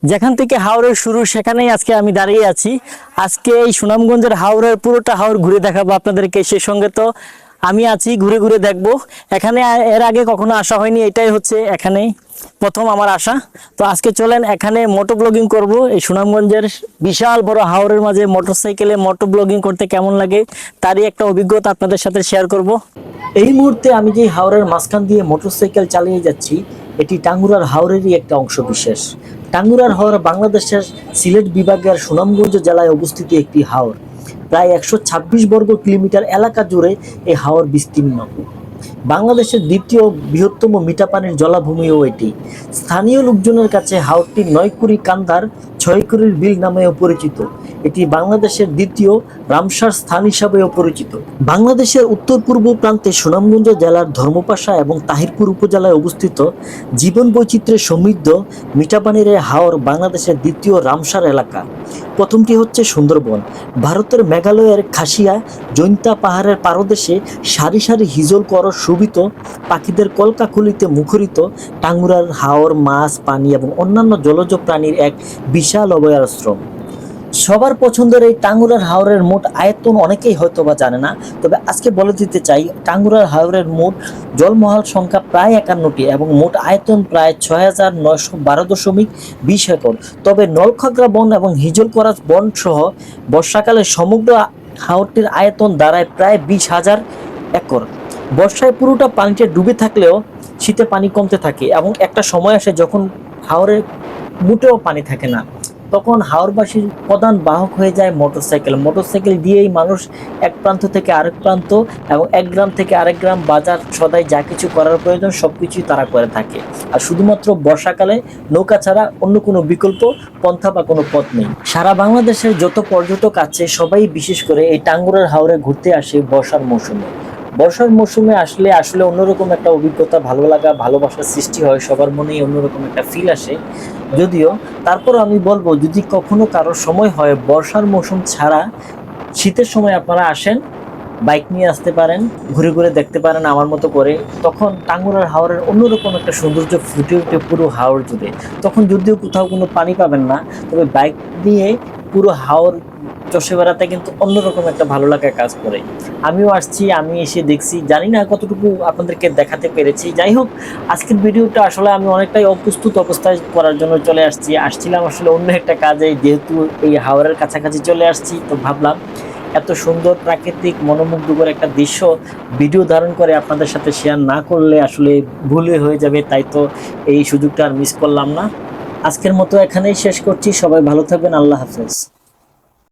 যেখান থেকে হাওরের শুরু সেখানেই আজকে আমি দাঁড়িয়ে আছি। আজকে এই সুনামগঞ্জের হাওরের পুরোটা হাওর ঘুরে দেখাবো আপনাদেরকে। সেই সঙ্গে তো আমি আছি, ঘুরে ঘুরে দেখবো। এখানে এর আগে কখনো আসা হয়নি, এটাই হচ্ছে এখানে প্রথম আমার আসা। তো আজকে চলেন এখানে মোটো ব্লগিং করব। এই সুনামগঞ্জের বিশাল বড় হাওরের মাঝে মোটরসাইকেলে মোটো ব্লগিং করতে কেমন লাগে তারই একটা অভিজ্ঞতা আপনাদের সাথে শেয়ার করব। এই মুহূর্তে আমি যে হাওরের মাঝখান দিয়ে মোটরসাইকেল চালিয়ে যাচ্ছি, এটি টাঙ্গুরার হাওরেরই একটা অংশ বিশেষ। টাঙ্গুরার হাওর বাংলাদেশের সিলেট বিভাগের সুনামগঞ্জ জেলায় অবস্থিত একটি হাওর। প্রায় 126 বর্গ কিলোমিটার এলাকা জুড়ে এই হাওর বিস্তীর্ণ। বাংলাদেশের দ্বিতীয় বৃহত্তম মিঠা পানির জলাভূমিও এটি। স্থানীয় লোকজনের কাছে হাওরটি নয়কুড়ি কান্দার ছয়কুড়ির বিল নামেও পরিচিত। এটি বাংলাদেশের দ্বিতীয় রামসার স্থান হিসাবেও পরিচিত। বাংলাদেশের উত্তর পূর্ব প্রান্তে সুনামগঞ্জ জেলার ধর্মপাশা এবং তাহিরপুর উপজেলায় অবস্থিত জীবন বৈচিত্র্যে সমৃদ্ধ মিঠাপানির এই হাওর বাংলাদেশের দ্বিতীয় রামসার এলাকা। প্রথমটি হচ্ছে সুন্দরবন। ভারতের মেঘালয়ের খাসিয়া জৈন্তা পাহাড়ের পারদেশে সারি সারি হিজল করস শোভিত পাখিদের কলকাকলিতে মুখরিত টাঙ্গুরার হাওর মাছ, পানি এবং অন্যান্য জলজ প্রাণীর এক বিশাল অভয়াশ্রম। সবার পছন্দের এই টাঙ্গুরার হাওরের মোট আয়তন অনেকেই হয়তো বা জানে না, তবে আজকে বলে দিতে চাই টাঙ্গুরার হাওরের মোট জলমহল সংখ্যা প্রায় 51টি এবং মোট আয়তন প্রায় 6912.20 একর। তবে নলখাগড়া বন এবং হিজল করাস বন সহ বর্ষাকালে সমগ্র হাওরটির আয়তন দাঁড়ায় প্রায় 20,000 একর। বর্ষায় পুরোটা পানিতে ডুবে থাকলেও শীতে পানি কমতে থাকে এবং একটা সময় আসে যখন হাওরে মোটেও পানি থাকে না। তখন হাওরবাসীর প্রধান বাহক হয়ে যায় মোটরসাইকেল। মোটরসাইকেল দিয়েই মানুষ এক প্রান্ত থেকে আরেক প্রান্ত এবং এক গ্রাম থেকে আরেক গ্রাম, বাজার সদাই যা কিছু করার প্রয়োজন সবকিছুই তারা করে থাকে। আর শুধুমাত্র বর্ষাকালে নৌকা ছাড়া অন্য কোনো বিকল্প পন্থা বা কোনো পথ নেই। সারা বাংলাদেশের যত পর্যটক আছে সবাই বিশেষ করে এই টাঙ্গুরার হাওরে ঘুরতে আসে বর্ষার মৌসুমে। বর্ষার মৌসুমে আসলে অন্যরকম একটা অভিজ্ঞতা, ভালো লাগা, ভালোবাসার সৃষ্টি হয়, সবার মনেই অন্যরকম একটা ফিল আসে। যদিও তারপর আমি বলবো, যদি কখনো কারোর সময় হয় বর্ষার মৌসুম ছাড়া শীতের সময় আপনারা আসেন, বাইক নিয়ে আসতে পারেন, ঘুরে ঘুরে দেখতে পারেন আমার মতো করে। তখন টাঙ্গুরার হাওরের অন্যরকম একটা সৌন্দর্য ফুটে উঠে পুরো হাওর জুড়ে। তখন যদিও কোথাও কোনো পানি পাবেন না, তবে বাইক নিয়ে পুরো হাওর চষে বেড়াতে কিন্তু অন্যরকম একটা ভালো লাগা কাজ করে। আমিও আসছি, আমি এসে দেখছি, জানি না কতটুকু আপনাদেরকে দেখাতে পেরেছি। যাই হোক, আজকের ভিডিওটা আসলে আমি অনেকটাই অপ্রস্তুত অবস্থায় করার জন্য চলে আসছিলাম আসলে অন্য একটা কাজে। যেহেতু এই হাওরের কাছাকাছি চলে আসছি, তো ভাবলাম এত সুন্দর প্রাকৃতিক মনোমুগ্ধকর একটা দৃশ্য ভিডিও ধারণ করে আপনাদের সাথে শেয়ার না করলে আসলে ভুলই হয়ে যাবে। তাই তো এই সুযোগটা আর মিস করলাম না। আজকের মতো এখানেই শেষ করছি। সবাই ভালো থাকবেন। আল্লাহ হাফেজ।